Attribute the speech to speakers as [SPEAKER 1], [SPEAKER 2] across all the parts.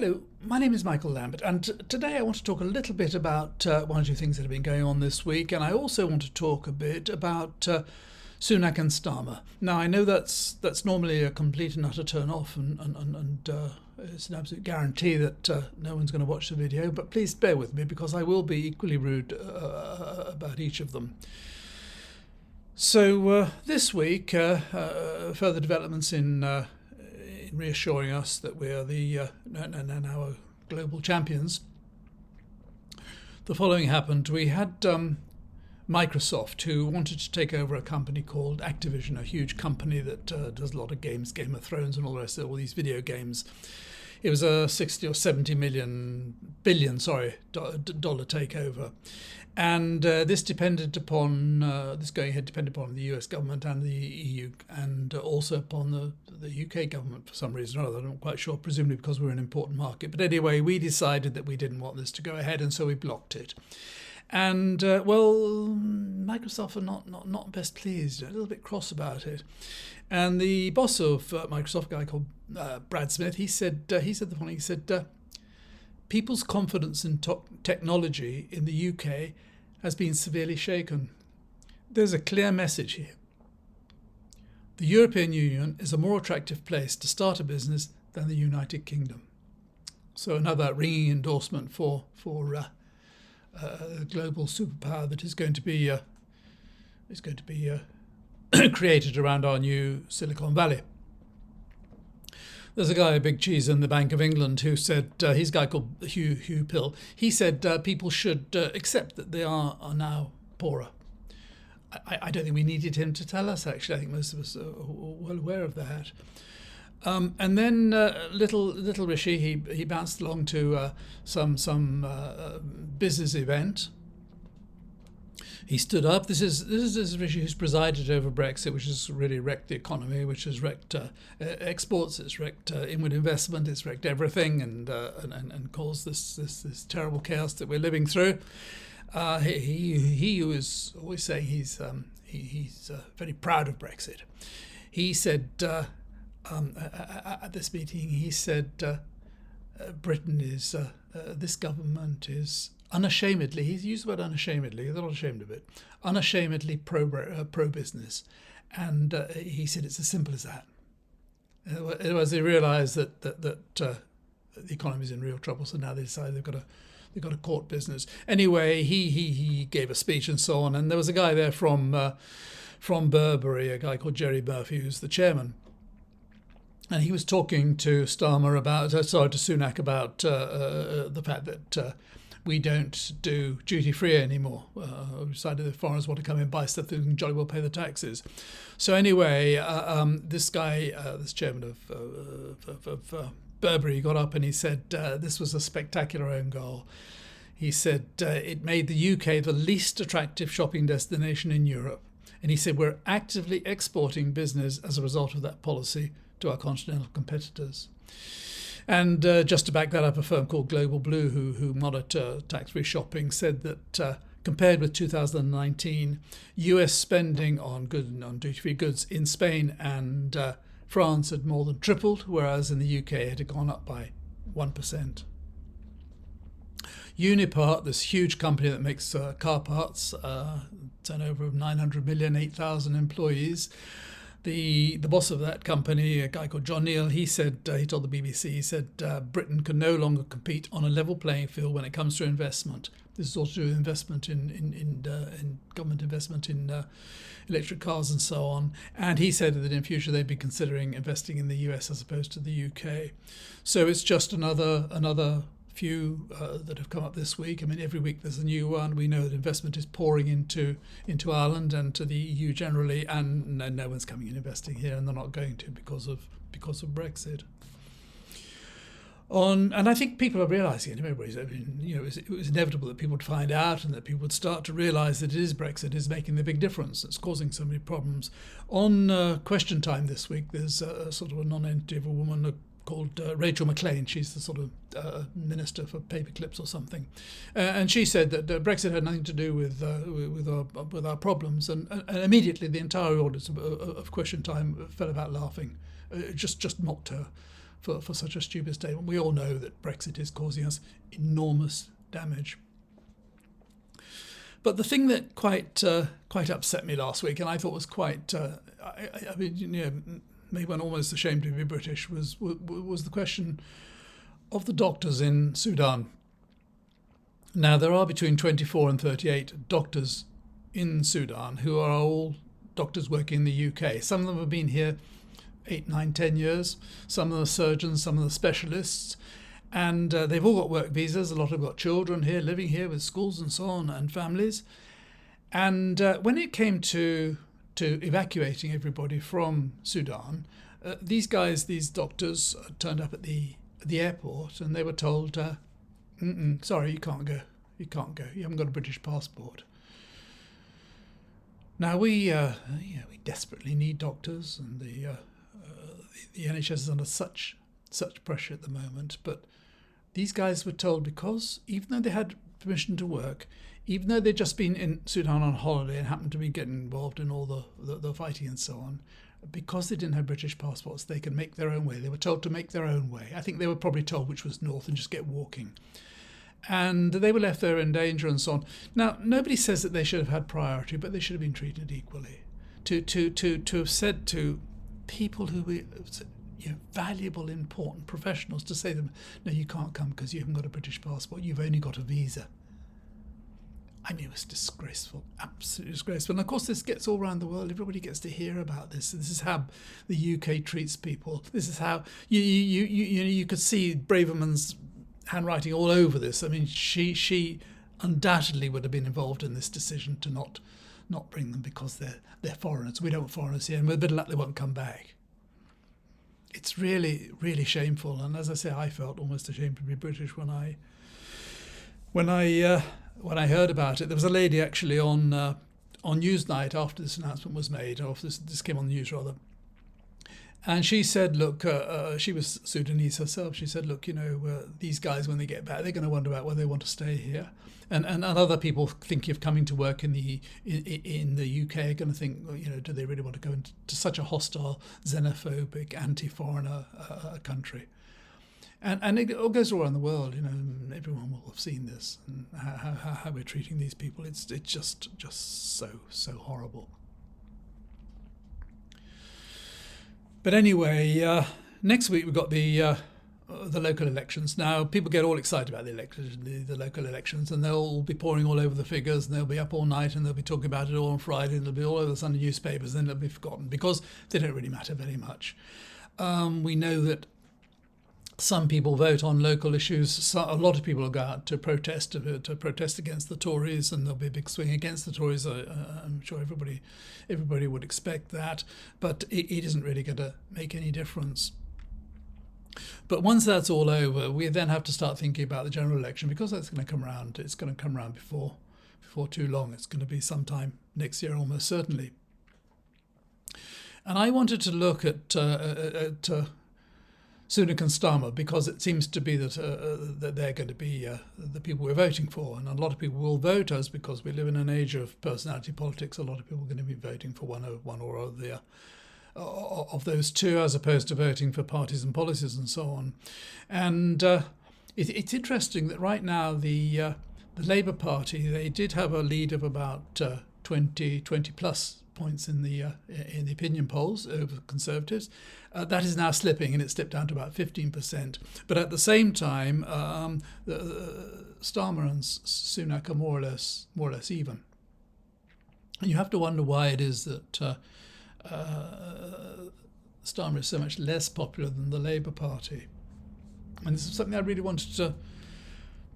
[SPEAKER 1] Hello, my name is Michael Lambert, and today I want to talk a little bit about one or two things that have been going on this week, and I also want to talk a bit about Sunak and Starmer. Now, I know that's normally a complete and utter turn-off, and it's an absolute guarantee that no one's going to watch the video, but please bear with me because I will be equally rude about each of them. So this week, further developments in reassuring us that we are the now global champions. The following happened. We had Microsoft, who wanted to take over a company called Activision, a huge company that does a lot of games, Game of Thrones and all the rest of all these video games. It was a 60 or 70 billion dollar takeover. And this depended upon this going ahead depended upon the US government and the EU, and also upon the UK government for some reason or other. I'm not quite sure, presumably because we're an important market. But anyway, we decided that we didn't want this to go ahead, and so we blocked it. And Microsoft are not best pleased, a little bit cross about it. And the boss of Microsoft, a guy called Brad Smith, he said the following. He said, people's confidence in technology in the UK has been severely shaken. There's a clear message here. The European Union is a more attractive place to start a business than the United Kingdom. So another ringing endorsement for a global superpower that is going to be created around our new Silicon Valley. There's a guy, a big cheese in the Bank of England, who said, he's a guy called Hugh Pill, he said people should accept that they are now poorer. I don't think we needed him to tell us, actually. I think most of us are well aware of that. And then little Rishi, he bounced along to some business event. He stood up. This is Rishi, who's presided over Brexit, which has really wrecked the economy, which has wrecked exports, it's wrecked inward investment, it's wrecked everything, and caused this terrible chaos that we're living through. He was always saying he's very proud of Brexit. He said at this meeting, he said Britain is this government is unashamedly, he's used the word unashamedly, they're not ashamed of it, unashamedly pro-business. And he said it's as simple as that. Otherwise, they realised that the economy's in real trouble, so now they decided they've got a court business. Anyway, he gave a speech and so on, and there was a guy there from Burberry, a guy called Jerry Murphy, who's the chairman. And he was talking to Sunak about the fact that we don't do duty-free anymore. We decided that foreigners want to come in and buy stuff, they can jolly well pay the taxes. So anyway, this guy, this chairman of Burberry, got up and he said this was a spectacular own goal. He said it made the UK the least attractive shopping destination in Europe. And he said we're actively exporting business as a result of that policy to our continental competitors. And just to back that up, a firm called Global Blue, who monitor tax-free shopping, said that compared with 2019, US spending on duty-free goods in Spain and France had more than tripled, whereas in the UK it had gone up by 1%. Unipart, this huge company that makes car parts, turnover of 900 million, 8,000 employees. The boss of that company, a guy called John Neal, he said, he told the BBC, he said Britain can no longer compete on a level playing field when it comes to investment. This is also to do with investment in government investment in electric cars and so on. And he said that in future they'd be considering investing in the US as opposed to the UK. So it's just another few that have come up this week. I mean, every week there's a new one. We know that investment is pouring into Ireland and to the EU generally, and no one's coming in investing here, and they're not going to because of Brexit. And I think people are realising it. It was inevitable that people would find out, and that people would start to realise that Brexit is making the big difference. It's causing so many problems. On Question Time this week, there's a sort of a non-entity of a woman called Rachel McLean. She's the sort of minister for paperclips or something, and she said that Brexit had nothing to do with our problems, and immediately the entire audience of Question Time fell about laughing. It just mocked her. for such a stupid statement. We all know that Brexit is causing us enormous damage. But the thing that quite upset me last week, and I thought was quite, I mean, made one almost ashamed to be British, was the question of the doctors in Sudan. Now, there are between 24 and 38 doctors in Sudan who are all doctors working in the UK. Some of them have been here 8, 9, 10 years. Some of them are surgeons, some of them are specialists. And they've all got work visas. A lot have got children here, living here with schools and so on, and families. And when it came to evacuating everybody from Sudan, these doctors turned up at the airport, and they were told, sorry, you can't go. You can't go. You haven't got a British passport. Now, we desperately need doctors, and the NHS is under such pressure at the moment. But these guys were told, because even though they had permission to work, even though they'd just been in Sudan on holiday and happened to be getting involved in all the fighting and so on, because they didn't have British passports, they could make their own way. They were told to make their own way. I think they were probably told which was north and just get walking. And they were left there in danger and so on. Now, nobody says that they should have had priority, but they should have been treated equally. To have said to people who were valuable, important professionals, to say to them, no, you can't come because you haven't got a British passport, you've only got a visa. I mean, it was disgraceful, absolutely disgraceful. And of course, this gets all around the world. Everybody gets to hear about this. This is how the UK treats people. This is how you could see Braverman's handwriting all over this. I mean, she undoubtedly would have been involved in this decision to not bring them because they're foreigners. We don't want foreigners here, and with a bit of luck, they won't come back. It's really, really shameful. And as I say, I felt almost ashamed to be British when I heard about it. There was a lady actually on Newsnight after this announcement was made, or after this came on the news rather, and she said, look, she was Sudanese herself. She said, look, these guys, when they get back, they're going to wonder about whether they want to stay here. And other people thinking of coming to work in the UK are going to think, well, do they really want to go into such a hostile, xenophobic, anti-foreigner country? And it all goes around the world. Everyone will have seen this and how we're treating these people. It's just so horrible. But anyway, next week we've got the local elections. Now, people get all excited about the local elections, and they'll all be pouring all over the figures, and they'll be up all night, and they'll be talking about it all on Friday, and it'll be all over the Sunday newspapers, and then it'll be forgotten because they don't really matter very much. We know that some people vote on local issues. A lot of people will go out to protest against the Tories, and there'll be a big swing against the Tories. I'm sure everybody would expect that, but it isn't really going to make any difference. But once that's all over, we then have to start thinking about the general election, because that's going to come around. It's going to come around before too long. It's going to be sometime next year, almost certainly. And I wanted to look at Sunak and Starmer, because it seems to be that they're going to be the people we're voting for, and a lot of people will vote us because we live in an age of personality politics. A lot of people are going to be voting for one or other of those two, as opposed to voting for parties and policies and so on. And it's interesting that right now the Labour Party, they did have a lead of about 20 plus points in the opinion polls over Conservatives. That is now slipping, and it's slipped down to about 15%. But at the same time, Starmer and Sunak are more or less even. And you have to wonder why it is that Starmer is so much less popular than the Labour Party. And this is something I really wanted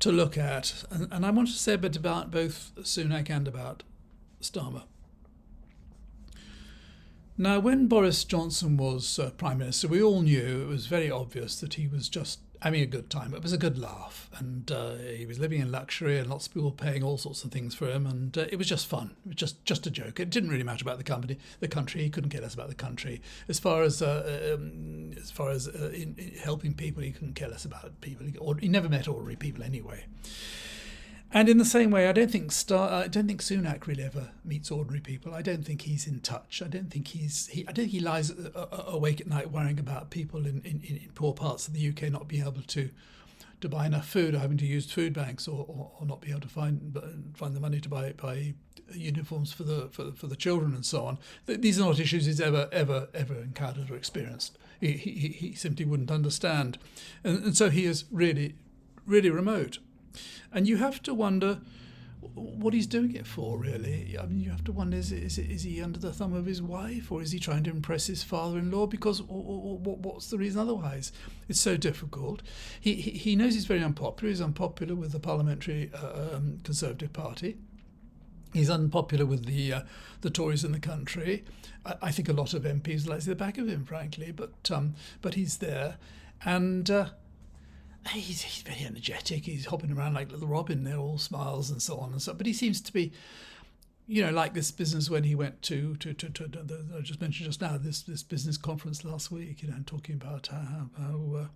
[SPEAKER 1] to look at. And I wanted to say a bit about both Sunak and about Starmer. Now, when Boris Johnson was Prime Minister, we all knew, it was very obvious that he was just having a good time. It was a good laugh, and he was living in luxury, and lots of people were paying all sorts of things for him, and it was just fun. It was just a joke. It didn't really matter about the country. He couldn't care less about the country. As far as in helping people, he couldn't care less about people. He never met ordinary people anyway. And in the same way, I don't think Sunak really ever meets ordinary people. I don't think he's in touch. I don't think I don't think he lies awake at night worrying about people in poor parts of the UK not being able to buy enough food, or having to use food banks, or not be able to find the money to buy uniforms for the children and so on. These are not issues he's ever encountered or experienced. He simply wouldn't understand, and so he is really, really remote. And you have to wonder what he's doing it for, really. I mean, you have to wonder, is he under the thumb of his wife, or is he trying to impress his father-in-law? Because what's the reason otherwise? It's so difficult. He knows he's very unpopular. He's unpopular with the parliamentary Conservative Party. He's unpopular with the Tories in the country. I think a lot of MPs like the back of him, frankly, but he's there. And he's very energetic. He's hopping around like little Robin. They're all smiles and so on and so. But he seems to be, like this business when he went to I just mentioned just now, this business conference last week. Talking about how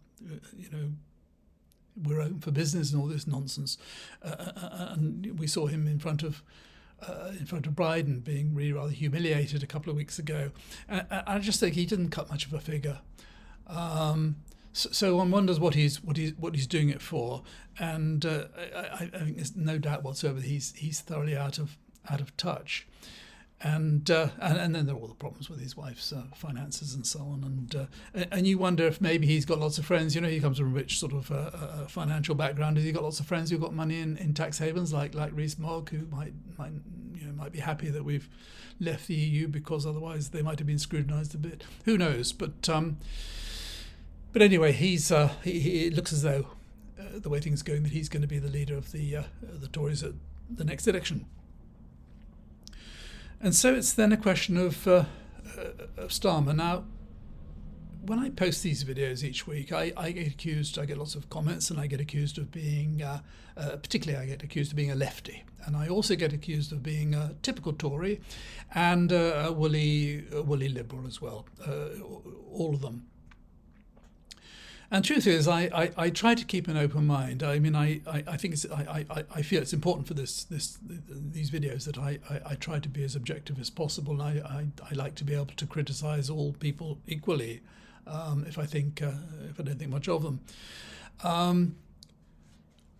[SPEAKER 1] we're open for business and all this nonsense. And we saw him in front of Biden being really rather humiliated a couple of weeks ago. I just think he didn't cut much of a figure. So one wonders what he's doing it for, and I think there's no doubt whatsoever that he's thoroughly out of touch, and then there are all the problems with his wife's finances and so on, and you wonder if maybe he's got lots of friends. He comes from a rich sort of financial background. Has he got lots of friends who've got money in tax havens like Rees-Mogg, who might be happy that we've left the EU because otherwise they might have been scrutinised a bit. Who knows? But anyway, it looks as though the way things are going, that he's going to be the leader of the Tories at the next election. And so it's then a question of Starmer. Now, when I post these videos each week, I get lots of comments, and I get accused of being, particularly I get accused of being a lefty. And I also get accused of being a typical Tory and a woolly liberal as well, all of them. And truth is, I try to keep an open mind. I mean, I think I feel it's important for these videos that I try to be as objective as possible. And I like to be able to criticise all people equally, if I don't think much of them.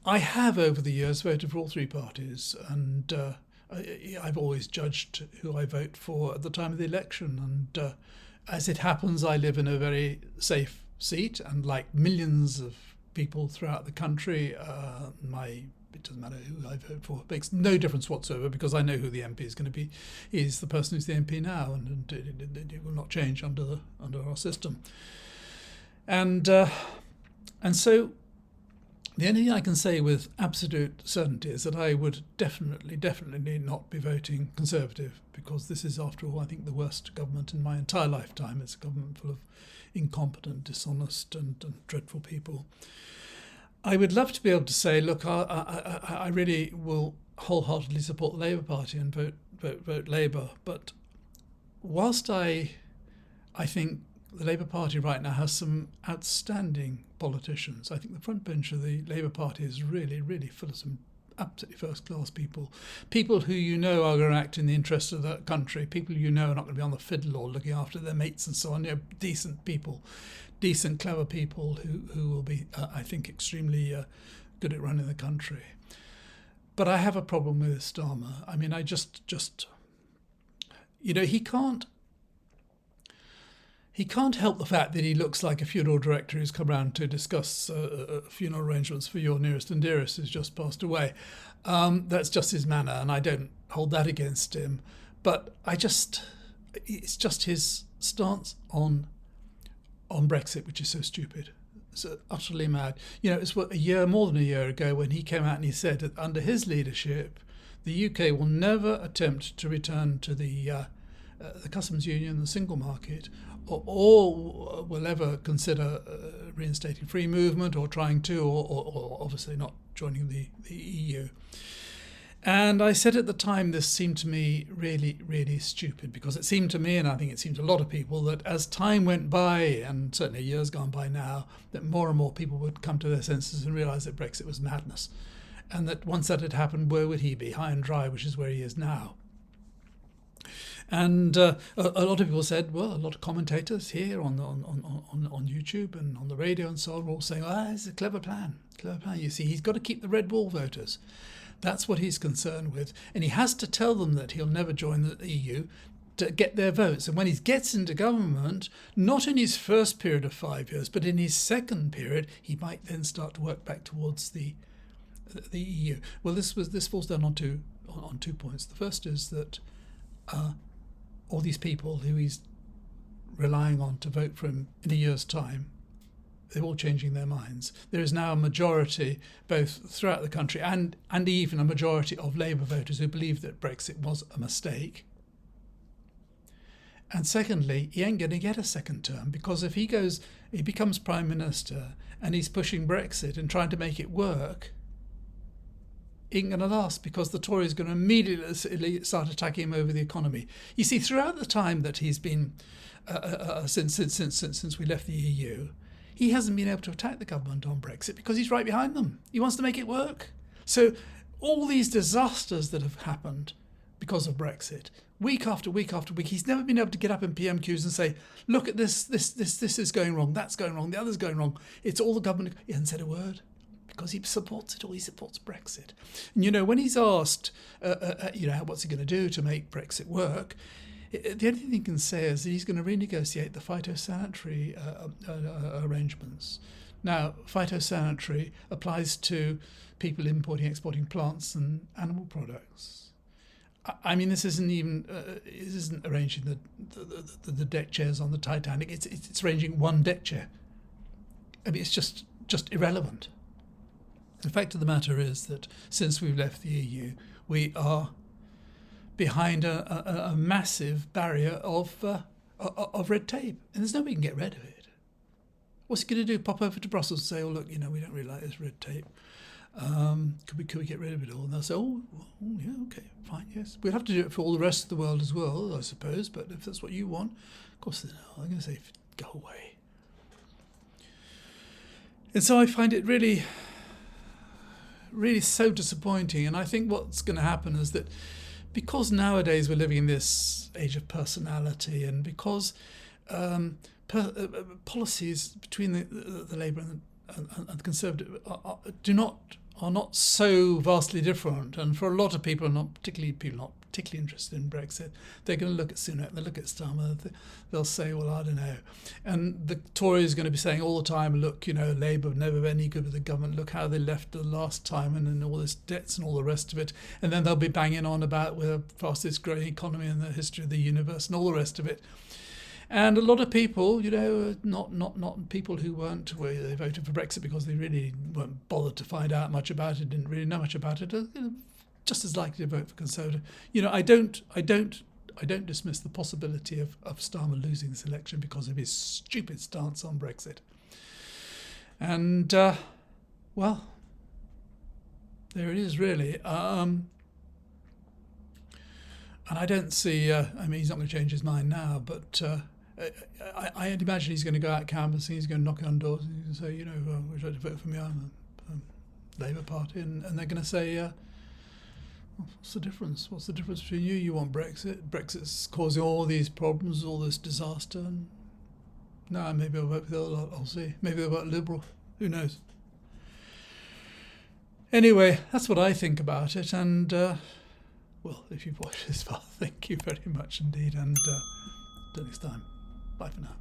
[SPEAKER 1] I have over the years voted for all three parties, and I've always judged who I vote for at the time of the election. And as it happens, I live in a very safe seat, and like millions of people throughout the country, it doesn't matter who I vote for. It makes no difference whatsoever, because I know who the MP is going to be. He's the person who's the MP now, and it will not change under our system. And so the only thing I can say with absolute certainty is that I would definitely not be voting Conservative, because this is, after all, I think the worst government in my entire lifetime. It's a government full of incompetent, dishonest and dreadful people. I would love to be able to say, look, I really will wholeheartedly support the Labour Party and vote Labour. But whilst I think the Labour Party right now has some outstanding politicians, I think the front bench of the Labour Party is really, really full of some absolutely first-class people who are going to act in the interest of the country, people are not going to be on the fiddle or looking after their mates and so on. Decent people, decent, clever people who will be, I think, extremely good at running the country. But I have a problem with Starmer. I mean, I just he can't help the fact that he looks like a funeral director who's come round to discuss funeral arrangements for your nearest and dearest who's just passed away. That's just his manner, and I don't hold that against him. But it's just his stance on Brexit, which is so stupid. So utterly mad. It's more than a year ago when he came out and he said that under his leadership, the UK will never attempt to return to the customs union, the single market, or will ever consider reinstating free movement, or trying to, or obviously not joining the EU. And I said at the time, this seemed to me really, really stupid, because it seemed to me, and I think it seemed to a lot of people, that as time went by, and certainly years gone by now, that more and more people would come to their senses and realise that Brexit was madness. and that once that had happened, where would he be? High and dry, which is where he is now. And a lot of people said, well, a lot of commentators here on YouTube and on the radio and so on were all saying, it's a clever plan. You see, he's got to keep the red wall voters. That's what he's concerned with. And he has to tell them that he'll never join the EU to get their votes. And when he gets into government, not in his first period of 5 years, but in his second period, he might then start to work back towards the EU. Well, this falls down on two points. The first is that all these people who he's relying on to vote for him in a year's time, they're all changing their minds. There is now a majority, both throughout the country and even a majority of Labour voters who believe that Brexit was a mistake. And secondly, he ain't going to get a second term, because if he becomes Prime Minister and he's pushing Brexit and trying to make it work, he ain't going to last, because the Tories are going to immediately start attacking him over the economy. You see, throughout the time that he's been, since we left the EU, he hasn't been able to attack the government on Brexit because he's right behind them. He wants to make it work. So all these disasters that have happened because of Brexit, week after week after week, he's never been able to get up in PMQs and say, look at this is going wrong, that's going wrong, the other's going wrong. It's all the government. He hasn't said a word, because he supports it all. He supports Brexit. And, when he's asked, what's he going to do to make Brexit work, the only thing he can say is that he's going to renegotiate the phytosanitary arrangements. Now, phytosanitary applies to people importing, exporting plants and animal products. I mean, this isn't arranging the deck chairs on the Titanic. It's arranging one deck chair. I mean, it's just irrelevant. The fact of the matter is that since we've left the EU, we are behind a massive barrier of red tape, and there's no way we can get rid of it. What's he going to do? Pop over to Brussels and say, "Oh, look, we don't really like this red tape. Could we get rid of it all?" And they'll say, "Oh, yeah, okay, fine, yes. We'll have to do it for all the rest of the world as well, I suppose. But if that's what you want, of course, they're going to say, go away." And so I find it really, really so disappointing. And I think what's going to happen is that, because nowadays we're living in this age of personality, and because policies between the Labour and the Conservative are not so vastly different, and for a lot of people, not particularly interested in Brexit, they're going to look at Sunak, they'll look at Starmer, they'll say, well, I don't know. And the Tories are going to be saying all the time, look, Labour never been any good with the government, look how they left the last time, and then all this debts and all the rest of it. And then they'll be banging on about we're the fastest growing economy in the history of the universe and all the rest of it. And a lot of people, not people who they voted for Brexit because they really weren't bothered to find out much about it, didn't really know much about it, just as likely to vote for Conservative. I don't dismiss the possibility of Starmer losing this election because of his stupid stance on Brexit. And well, there it is, really. And I don't see. He's not going to change his mind now, but I'd imagine he's going to go out canvassing. He's going to knock on doors and say, would you like to vote for me? I'm a Labour Party, and they're going to say, what's the difference? What's the difference between you? You want Brexit. Brexit's causing all these problems, all this disaster. And no, maybe I'll vote for the other lot. I'll see. Maybe I'll vote Liberal. Who knows? Anyway, that's what I think about it. And well, if you've watched this far, thank you very much indeed. And until next time, bye for now.